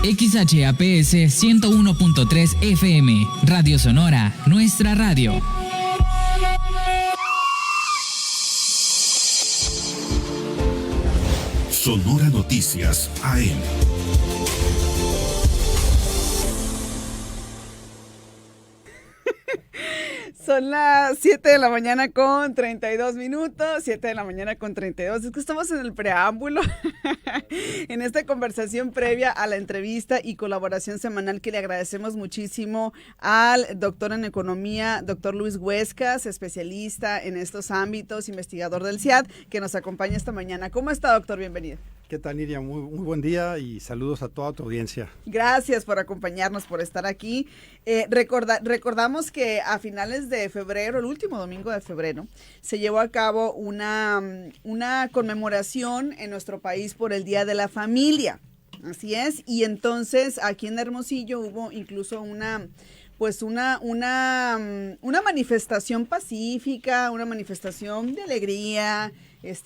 XHAPS 101.3 FM, Radio Sonora, nuestra radio. Sonora Noticias AM. Son las 7 de la mañana con 32 minutos, 7 de la mañana con 32. Es que estamos en el preámbulo, en esta conversación previa a la entrevista y colaboración semanal que le agradecemos muchísimo al doctor en economía, doctor Luis Huescas, especialista en estos ámbitos, investigador del CIAD, que nos acompaña esta mañana. ¿Cómo está, doctor? Bienvenido. ¿Qué tal, Nidia? Muy buen día y saludos a toda tu audiencia. Gracias por acompañarnos, por estar aquí. Recordamos que a finales de febrero, el último domingo de febrero, se llevó a cabo una conmemoración en nuestro país por el Día de la Familia. Así es, y entonces aquí en Hermosillo hubo incluso una manifestación pacífica, una manifestación de alegría,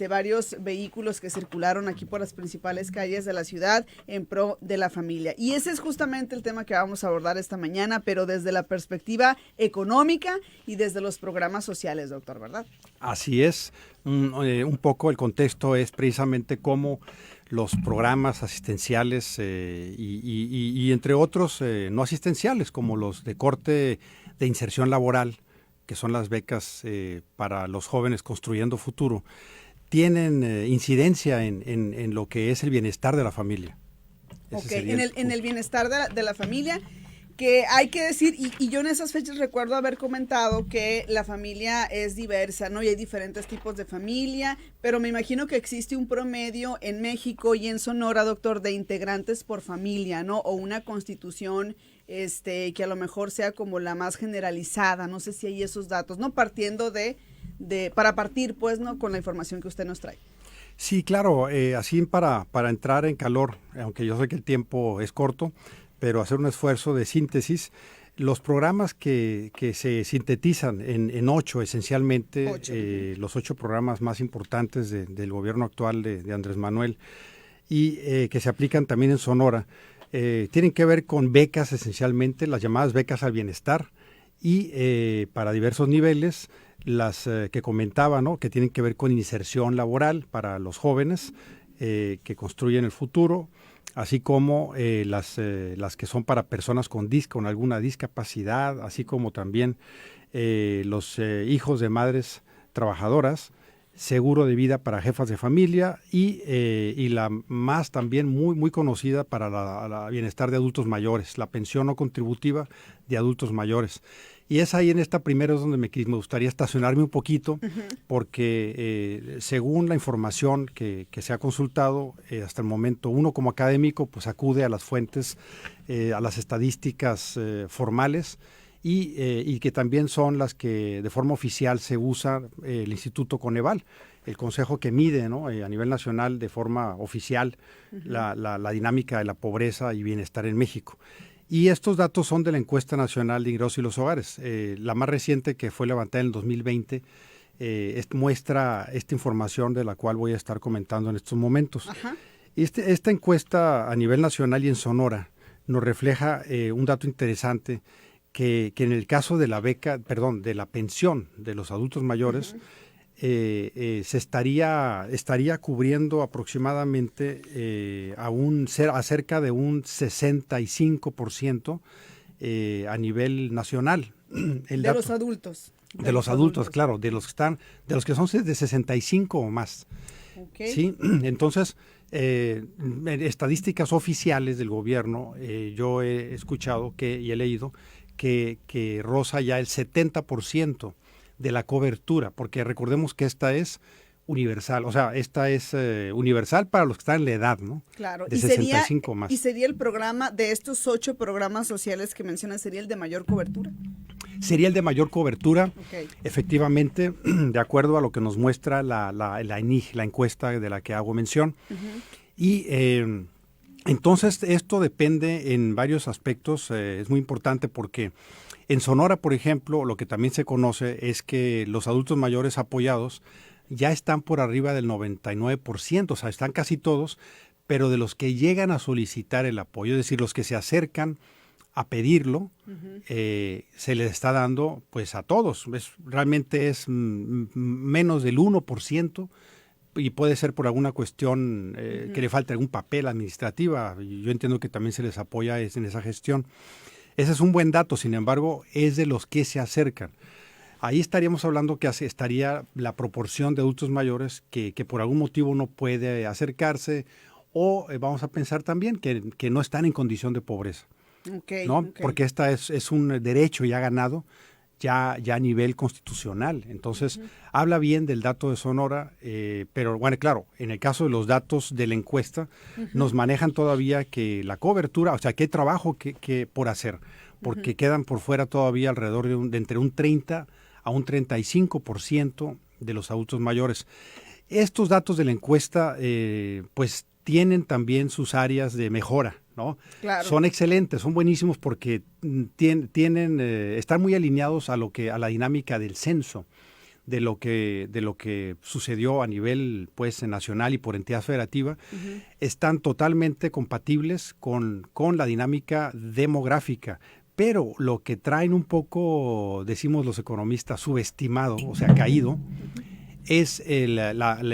varios vehículos que circularon aquí por las principales calles de la ciudad en pro de la familia. Y ese es justamente el tema que vamos a abordar esta mañana, pero desde la perspectiva económica y desde los programas sociales, doctor, ¿verdad? Así es. Un poco el contexto es precisamente cómo los programas asistenciales y entre otros no asistenciales, como los de corte de inserción laboral, que son las becas para los jóvenes construyendo futuro, tienen incidencia en lo que es el bienestar de la familia. Ok, en el bienestar de la familia, que hay que decir, y yo en esas fechas recuerdo haber comentado que la familia es diversa, ¿no? Y hay diferentes tipos de familia, pero me imagino que existe un promedio en México y en Sonora, doctor, de integrantes por familia, ¿no? O una constitución que a lo mejor sea como la más generalizada, no sé si hay esos datos, ¿no? Partiendo para partir, pues, ¿no? Con la información que usted nos trae. Sí, claro, así para entrar en calor, aunque yo sé que el tiempo es corto, pero hacer un esfuerzo de síntesis. Los programas que se sintetizan en 8 esencialmente, los 8 programas más importantes del gobierno actual de Andrés Manuel y que se aplican también en Sonora, tienen que ver con becas esencialmente, las llamadas becas al bienestar y para diversos niveles, las que comentaba, ¿no? Que tienen que ver con inserción laboral para los jóvenes que construyen el futuro, así como las que son para personas con alguna discapacidad, así como también los hijos de madres trabajadoras, seguro de vida para jefas de familia y la más también muy conocida para la bienestar de adultos mayores, la pensión no contributiva de adultos mayores. Y es ahí en esta primera es donde me gustaría estacionarme un poquito, porque según la información que se ha consultado hasta el momento, uno como académico pues acude a las fuentes, a las estadísticas formales y que también son las que de forma oficial se usa el Instituto Coneval, el consejo que mide, ¿no? A nivel nacional de forma oficial la dinámica de la pobreza y bienestar en México. Y estos datos son de la encuesta nacional de ingresos y los hogares. La más reciente, que fue levantada en el 2020, muestra esta información de la cual voy a estar comentando en estos momentos. Esta encuesta a nivel nacional y en Sonora nos refleja un dato interesante que en el caso de de la pensión de los adultos mayores, se estaría cubriendo aproximadamente a cerca de un 65% a nivel nacional. Los adultos. De los adultos, claro, de los que son de 65 o más. Okay. ¿Sí? Entonces, en estadísticas oficiales del gobierno, yo he escuchado y he leído que roza ya el 70% de la cobertura, porque recordemos que esta es universal, o sea, esta es universal para los que están en la edad, ¿no? Claro. De 65 más. ¿Y sería el programa de estos 8 programas sociales que mencionan, sería el de mayor cobertura? Sería el de mayor cobertura, okay. Efectivamente, de acuerdo a lo que nos muestra la ENIG, la encuesta de la que hago mención. Y entonces esto depende en varios aspectos, es muy importante porque en Sonora, por ejemplo, lo que también se conoce es que los adultos mayores apoyados ya están por arriba del 99%, o sea, están casi todos, pero de los que llegan a solicitar el apoyo, es decir, los que se acercan a pedirlo, se les está dando pues a todos. Realmente es menos del 1%, y puede ser por alguna cuestión que le falte algún papel administrativa. Yo entiendo que también se les apoya en esa gestión. Ese es un buen dato, sin embargo, es de los que se acercan. Ahí estaríamos hablando que estaría la proporción de adultos mayores que por algún motivo no puede acercarse, o vamos a pensar también que no están en condición de pobreza. ¿No? Porque esta es un derecho ya ganado, ya a nivel constitucional. Entonces, habla bien del dato de Sonora, pero bueno, claro, en el caso de los datos de la encuesta, nos manejan todavía que la cobertura, o sea, que hay trabajo que por hacer, porque quedan por fuera todavía alrededor de entre un 30 a un 35% de los adultos mayores. Estos datos de la encuesta, pues, tienen también sus áreas de mejora, ¿no? Claro. Son excelentes, son buenísimos porque están muy alineados a la dinámica del censo, de lo que sucedió a nivel pues nacional y por entidad federativa. Están totalmente compatibles con la dinámica demográfica, pero lo que traen un poco, decimos los economistas, subestimado, o sea, caído, es el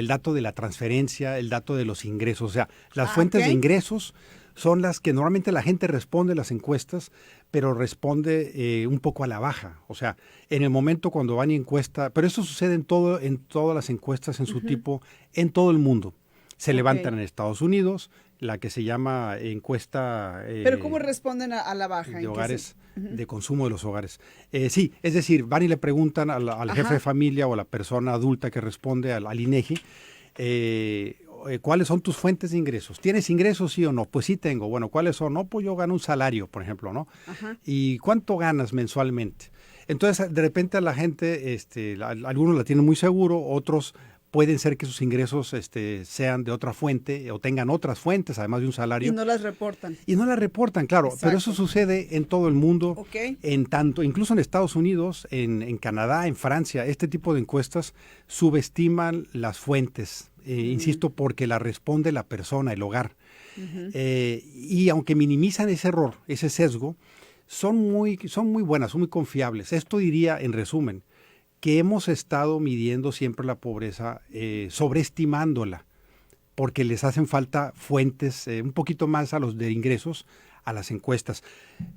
dato de la transferencia, el dato de los ingresos. O sea, las fuentes de ingresos son las que normalmente la gente responde en las encuestas, pero responde un poco a la baja. O sea, en el momento cuando van y encuesta, pero eso sucede en todas las encuestas en su tipo, en todo el mundo. Se levantan en Estados Unidos, la que se llama encuesta... ¿Pero cómo responden a la baja? De hogares, de consumo de los hogares. Sí, es decir, van y le preguntan al jefe de familia o a la persona adulta que responde al INEGI, ¿cuáles son tus fuentes de ingresos? ¿Tienes ingresos, sí o no? Pues sí tengo. Bueno, ¿cuáles son? No, pues yo gano un salario, por ejemplo, ¿no? ¿Y cuánto ganas mensualmente? Entonces, de repente a la gente, algunos la tienen muy seguro, otros pueden ser que sus ingresos sean de otra fuente o tengan otras fuentes, además de un salario. Y no las reportan. Y no las reportan, claro. Exacto. Pero eso sucede en todo el mundo, incluso en Estados Unidos, en Canadá, en Francia. Este tipo de encuestas subestiman las fuentes, insisto, porque la responde la persona, el hogar. Y aunque minimizan ese error, ese sesgo, son muy buenas, son muy confiables. Esto diría, en resumen, que hemos estado midiendo siempre la pobreza, sobreestimándola, porque les hacen falta fuentes un poquito más a los de ingresos, a las encuestas.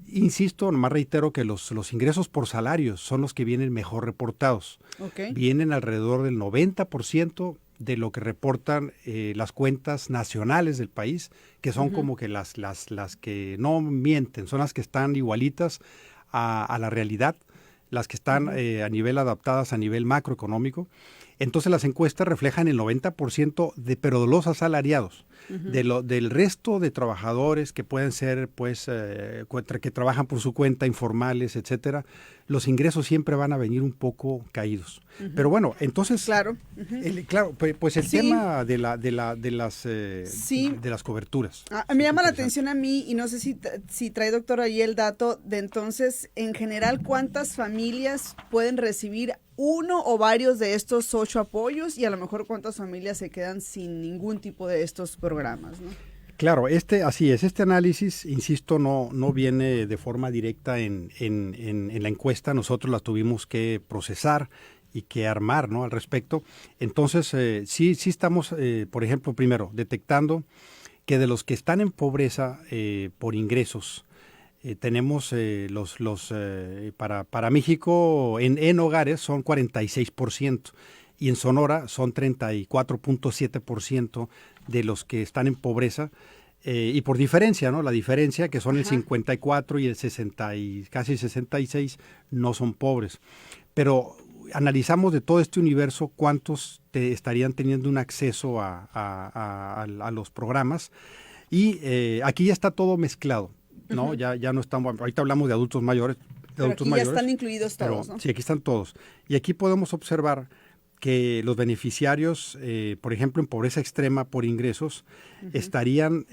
Insisto, nomás reitero que los ingresos por salarios son los que vienen mejor reportados. Vienen alrededor del 90% de lo que reportan las cuentas nacionales del país, que son como que las que no mienten, son las que están igualitas a la realidad, las que están a nivel adaptadas a nivel macroeconómico. Entonces las encuestas reflejan el 90% pero de los asalariados, del resto de trabajadores que pueden ser, pues, que trabajan por su cuenta, informales, etcétera. Los ingresos siempre van a venir un poco caídos. Pero bueno, entonces, pues el tema de las coberturas. Me llama la atención a mí, y no sé si trae, doctor, ahí el dato de entonces, en general, ¿cuántas familias pueden recibir uno o varios de estos 8 apoyos, y a lo mejor cuántas familias se quedan sin ningún tipo de estos programas, ¿no? Claro, así es. Este análisis, insisto, no viene de forma directa en la encuesta. Nosotros la tuvimos que procesar y que armar, ¿no?, al respecto. Entonces, sí estamos, por ejemplo, primero, detectando que de los que están en pobreza por ingresos, tenemos para México en hogares son 46%. Y en Sonora son 34.7% de los que están en pobreza, y por diferencia, ¿no? La diferencia, que son el 54 y el 60 y casi 66, no son pobres. Pero analizamos de todo este universo cuántos estarían teniendo un acceso a los programas, y aquí ya está todo mezclado, ¿no? Ya no estamos, ahorita hablamos de adultos mayores. Pero aquí ya están incluidos todos, ¿no? Sí, aquí están todos. Y aquí podemos observar que los beneficiarios, por ejemplo, en pobreza extrema por ingresos, estarían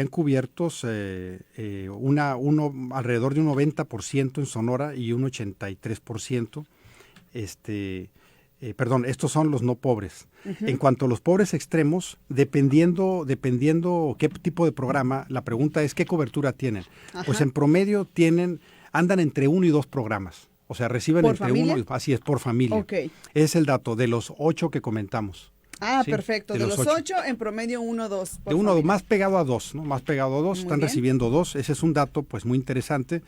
cubiertos alrededor de un 90% en Sonora y un 83% estos son los no pobres. En cuanto a los pobres extremos, dependiendo qué tipo de programa, la pregunta es ¿qué cobertura tienen? Ajá. Pues en promedio andan entre 1 y 2 programas. O sea, reciben entre familia? 1 y así es, por familia. Okay. Es el dato de los 8 que comentamos. Ah, ¿sí? Perfecto. De los 8, en promedio 1 o 2. De 1 más pegado a 2, ¿no? Más pegado a 2, están recibiendo 2. Ese es un dato pues muy interesante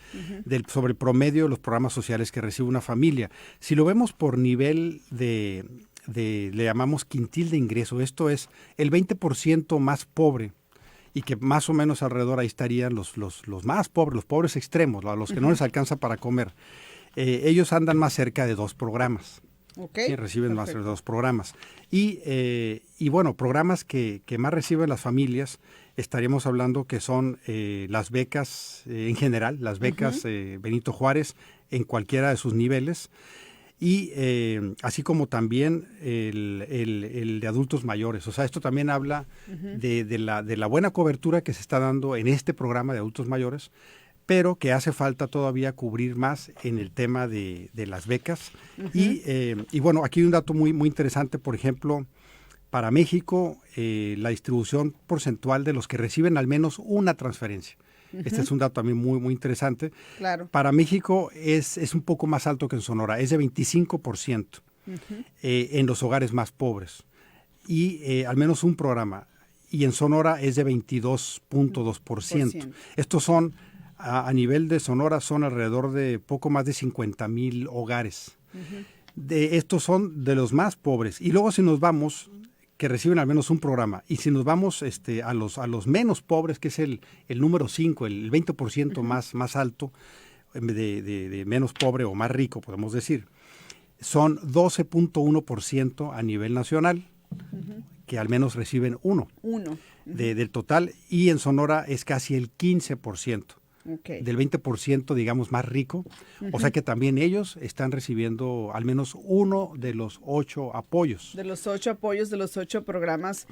sobre el promedio de los programas sociales que recibe una familia. Si lo vemos por nivel le llamamos quintil de ingreso, esto es el 20% más pobre, y que más o menos alrededor ahí estarían los más pobres, los pobres extremos, los que no les alcanza para comer. Ellos andan más cerca de 2 programas. Okay, sí, reciben más de 2 programas. Y bueno, programas que más reciben las familias, estaríamos hablando que son las becas en general, las becas Benito Juárez en cualquiera de sus niveles, y así como también el de adultos mayores. O sea, esto también habla de la buena cobertura que se está dando en este programa de adultos mayores, pero que hace falta todavía cubrir más en el tema de las becas. Y bueno, aquí hay un dato muy, muy interesante, por ejemplo, para México, la distribución porcentual de los que reciben al menos una transferencia. Este es un dato también muy, muy interesante. Claro. Para México es un poco más alto que en Sonora, es de 25% en los hogares más pobres. Y al menos un programa. Y en Sonora es de 22.2%. Estos son... A nivel de Sonora son alrededor de poco más de 50,000 hogares. Estos son de los más pobres. Y luego si nos vamos, que reciben al menos un programa, y si nos vamos a los menos pobres, que es el número 5, el 20% más alto, de menos pobre o más rico, podemos decir, son 12.1% a nivel nacional, que al menos reciben uno. Del total, y en Sonora es casi el 15%. Okay. Del 20%, digamos, más rico. O sea que también ellos están recibiendo al menos uno de los 8 apoyos. De los 8 apoyos, de los 8 programas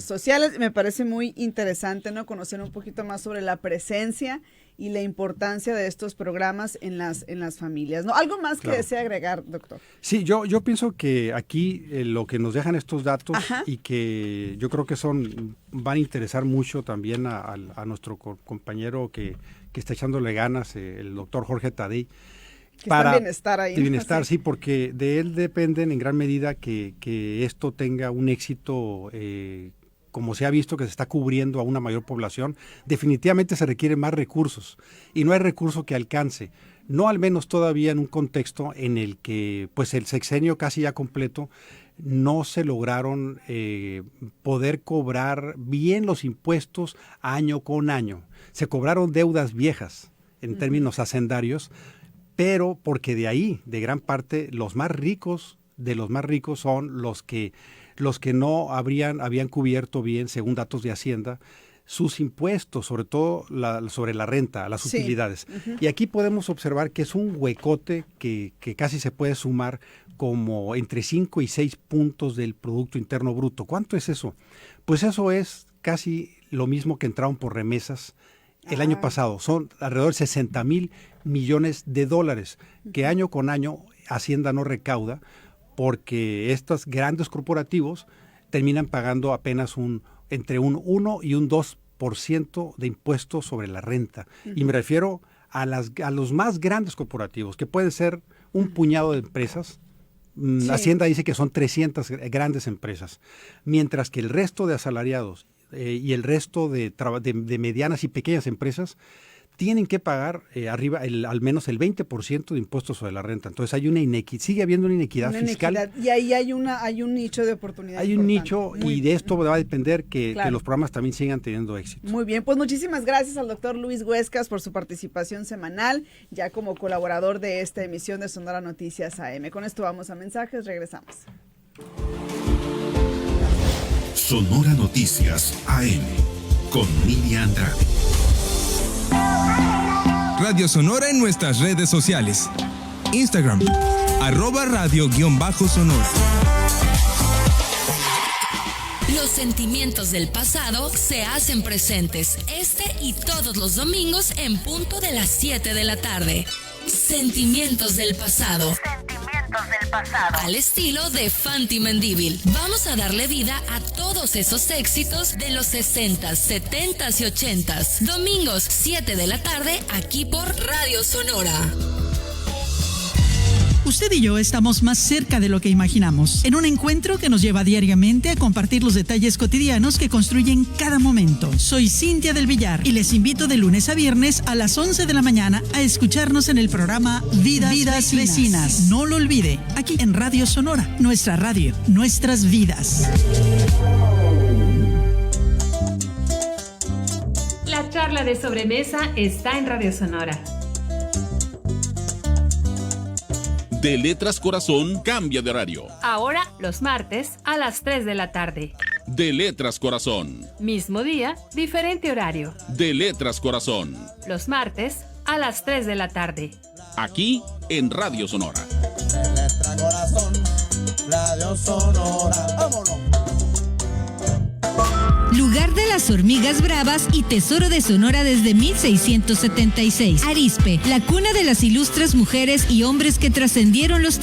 sociales. Me parece muy interesante, ¿no? Conocer un poquito más sobre la presencia y la importancia de estos programas en las familias, ¿no? ¿Algo más que desea agregar, doctor? Sí, yo pienso que aquí lo que nos dejan estos datos y que yo creo que van a interesar mucho también a nuestro compañero que está echándole ganas, el doctor Jorge Tadei. Que para está bienestar ahí. Bienestar, sí, porque de él dependen en gran medida que esto tenga un éxito como se ha visto que se está cubriendo a una mayor población. Definitivamente se requieren más recursos y no hay recurso que alcance, no al menos todavía en un contexto en el que pues el sexenio casi ya completo no se lograron poder cobrar bien los impuestos año con año. Se cobraron deudas viejas en términos hacendarios, pero porque de gran parte, los más ricos de los más ricos son los que no habían cubierto bien, según datos de Hacienda, sus impuestos, sobre todo sobre la renta, las utilidades. Y aquí podemos observar que es un huecote que casi se puede sumar como entre 5 y 6 puntos del Producto Interno Bruto. ¿Cuánto es eso? Pues eso es casi lo mismo que entraron por remesas el año pasado. Son alrededor de 60,000 millones de dólares que año con año Hacienda no recauda, porque estos grandes corporativos terminan pagando apenas entre un 1 y un 2% de impuestos sobre la renta. Y me refiero a los más grandes corporativos, que pueden ser un puñado de empresas. Sí. Hacienda dice que son 300 grandes empresas, mientras que el resto de asalariados y el resto de medianas y pequeñas empresas tienen que pagar al menos el 20% de impuestos sobre la renta. Entonces hay una sigue habiendo una inequidad fiscal. Y ahí hay un nicho de oportunidad. Hay un nicho y de esto va a depender que los programas también sigan teniendo éxito. Muy bien, pues muchísimas gracias al doctor Luis Huescas por su participación semanal, ya como colaborador de esta emisión de Sonora Noticias AM. Con esto vamos a mensajes, regresamos. Sonora Noticias AM con Nidia Andrade. Radio Sonora en nuestras redes sociales. Instagram, @radio_sonora. Los sentimientos del pasado se hacen presentes y todos los domingos en punto de las 7 de la tarde. Sentimientos del pasado. del pasado. Al estilo de Fanti Mendívil. Vamos a darle vida a todos esos éxitos de los 60s, 70s y 80s. Domingos, 7 de la tarde, aquí por Radio Sonora. Usted y yo estamos más cerca de lo que imaginamos, en un encuentro que nos lleva diariamente a compartir los detalles cotidianos que construyen cada momento. Soy Cintia del Villar y les invito de lunes a viernes a las 11 de la mañana a escucharnos en el programa Vidas Vecinas. No lo olvide, aquí en Radio Sonora, nuestra radio, nuestras vidas. La charla de sobremesa está en Radio Sonora. De Letras Corazón cambia de horario. Ahora los martes a las 3 de la tarde. De Letras Corazón. Mismo día, diferente horario. De Letras Corazón. Los martes a las 3 de la tarde. Aquí en Radio Sonora. De Letras Corazón, Radio Sonora. ¡Vámonos! Lugar de las hormigas bravas y tesoro de Sonora desde 1676. Arizpe, la cuna de las ilustres mujeres y hombres que trascendieron los